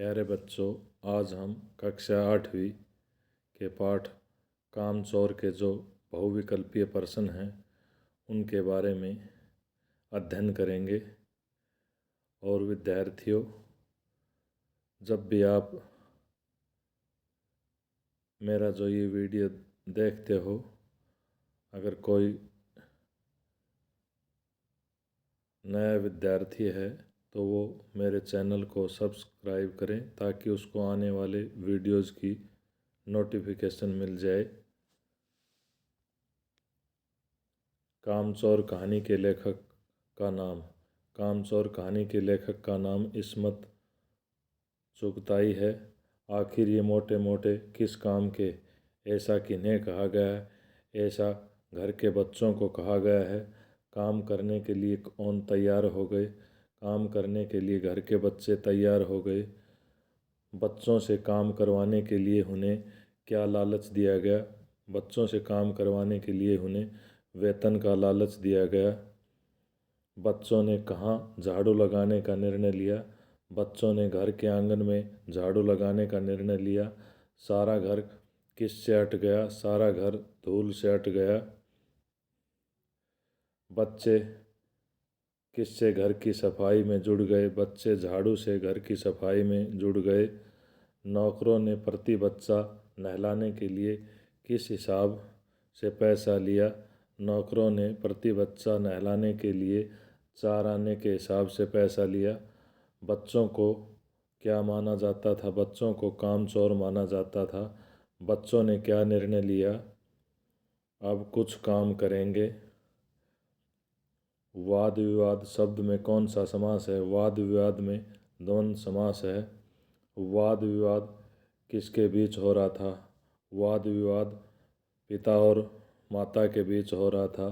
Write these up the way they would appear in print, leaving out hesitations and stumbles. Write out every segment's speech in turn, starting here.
प्यारे बच्चों, आज हम कक्षा 8वीं के पाठ कामचोर के जो बहुविकल्पीय प्रश्न हैं उनके बारे में अध्ययन करेंगे। और विद्यार्थियों, जब भी आप मेरा जो ये वीडियो देखते हो, अगर कोई नया विद्यार्थी है तो वो मेरे चैनल को सब्सक्राइब करें ताकि उसको आने वाले वीडियोज़ की नोटिफिकेशन मिल जाए। कामचोर कहानी के लेखक का नाम। कामचोर कहानी के लेखक का नाम इस्मत चुगताई है। आखिर ये मोटे मोटे किस काम के, ऐसा किन्हें कहा गया है, ऐसा घर के बच्चों को कहा गया है। काम करने के लिए कौन तैयार हो गए, काम करने के लिए घर के बच्चे तैयार हो गए। बच्चों से काम करवाने के लिए उन्हें क्या लालच दिया गया, बच्चों से काम करवाने के लिए उन्हें वेतन का लालच दिया गया। बच्चों ने कहाँ झाड़ू लगाने का निर्णय लिया, बच्चों ने घर के आंगन में झाड़ू लगाने का निर्णय लिया। सारा घर किससे अट गया, सारा घर धूल से अट गया। बच्चे किससे घर की सफाई में जुड़ गए, बच्चे झाड़ू से घर की सफाई में जुड़ गए। नौकरों ने प्रति बच्चा नहलाने के लिए किस हिसाब से पैसा लिया, नौकरों ने प्रति बच्चा नहलाने के लिए 4 आने के हिसाब से पैसा लिया। बच्चों को क्या माना जाता था, बच्चों को कामचोर माना जाता था। बच्चों ने क्या निर्णय लिया, अब कुछ काम करेंगे। वाद विवाद शब्द में कौन सा समास है, वाद विवाद में द्वंद्व समास है। वाद विवाद किसके बीच हो रहा था, वाद विवाद पिता और माता के बीच हो रहा था।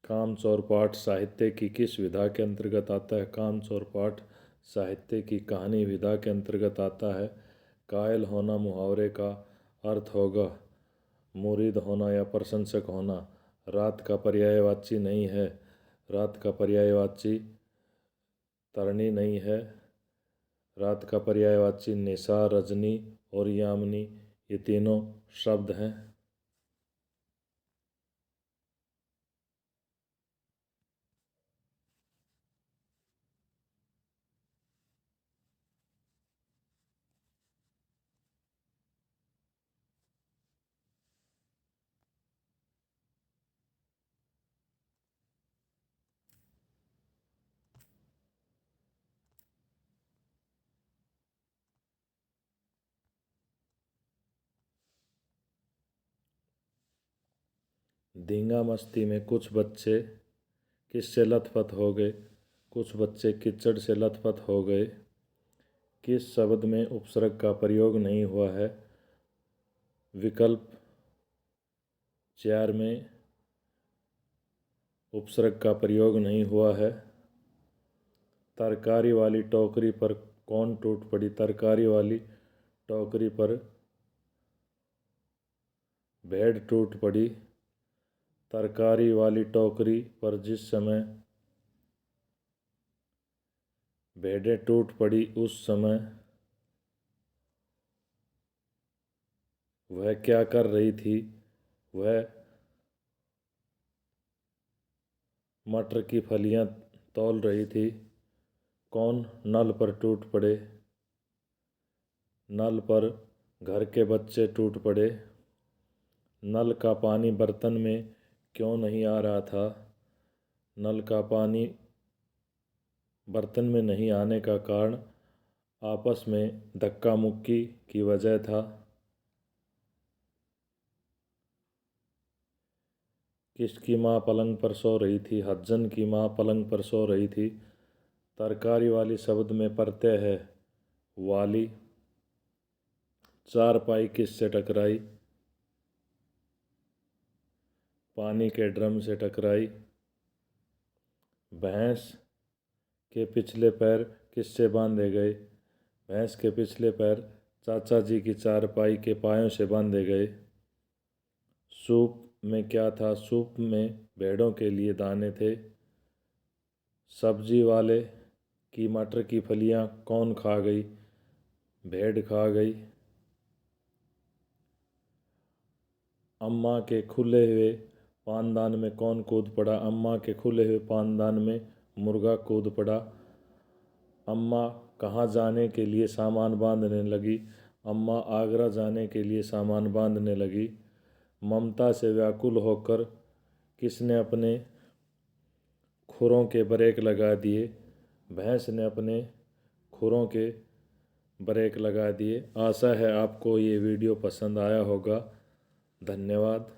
कामचोर पाठ साहित्य की किस विधा के अंतर्गत आता है, कामचोर पाठ साहित्य की कहानी विधा के अंतर्गत आता है। कायल होना मुहावरे का अर्थ होगा मुरीद होना या प्रशंसक होना। रात का पर्यायवाची नहीं है, रात का पर्यायवाची तरणी नहीं है। रात का पर्यायवाची निशा, रजनी और यामिनी, ये तीनों शब्द हैं। धींगा मस्ती में कुछ बच्चे किससे लथपथ हो गए, कुछ बच्चे कीचड़ से लथपथ हो गए। किस शब्द में उपसर्ग का प्रयोग नहीं हुआ है, विकल्प 4 में उपसर्ग का प्रयोग नहीं हुआ है। तरकारी वाली टोकरी पर कौन टूट पड़ी, तरकारी वाली टोकरी पर भेड़ टूट पड़ी। तरकारी वाली टोकरी पर जिस समय भेड़ें टूट पड़ी उस समय वह क्या कर रही थी, वह मटर की फलियां तौल रही थी। कौन नल पर टूट पड़े, नल पर घर के बच्चे टूट पड़े। नल का पानी बर्तन में क्यों नहीं आ रहा था, नल का पानी बर्तन में नहीं आने का कारण आपस में धक्का मुक्की की वजह था। किसकी माँ पलंग पर सो रही थी, हज्जन की माँ पलंग पर सो रही थी। तरकारी वाली शब्द में प्रत्यय है वाली। चारपाई किससे टकराई, पानी के ड्रम से टकराई। भैंस के पिछले पैर किससे बांधे गए, भैंस के पिछले पैर चाचा जी की चारपाई के पायों से बांधे गए। सूप में क्या था, सूप में भेड़ों के लिए दाने थे। सब्जी वाले की मटर की फलियां कौन खा गई? भेड़ खा गई। अम्मा के खुले हुए पानदान में कौन कूद पड़ा? अम्मा के खुले हुए पानदान में मुर्गा कूद पड़ा। अम्मा कहाँ जाने के लिए सामान बांधने लगी? अम्मा आगरा जाने के लिए सामान बांधने लगी। ममता से व्याकुल होकर किसने अपने खुरों के ब्रेक लगा दिए? भैंस ने अपने खुरों के ब्रेक लगा दिए। आशा है आपको ये वीडियो पसंद आया होगा। धन्यवाद।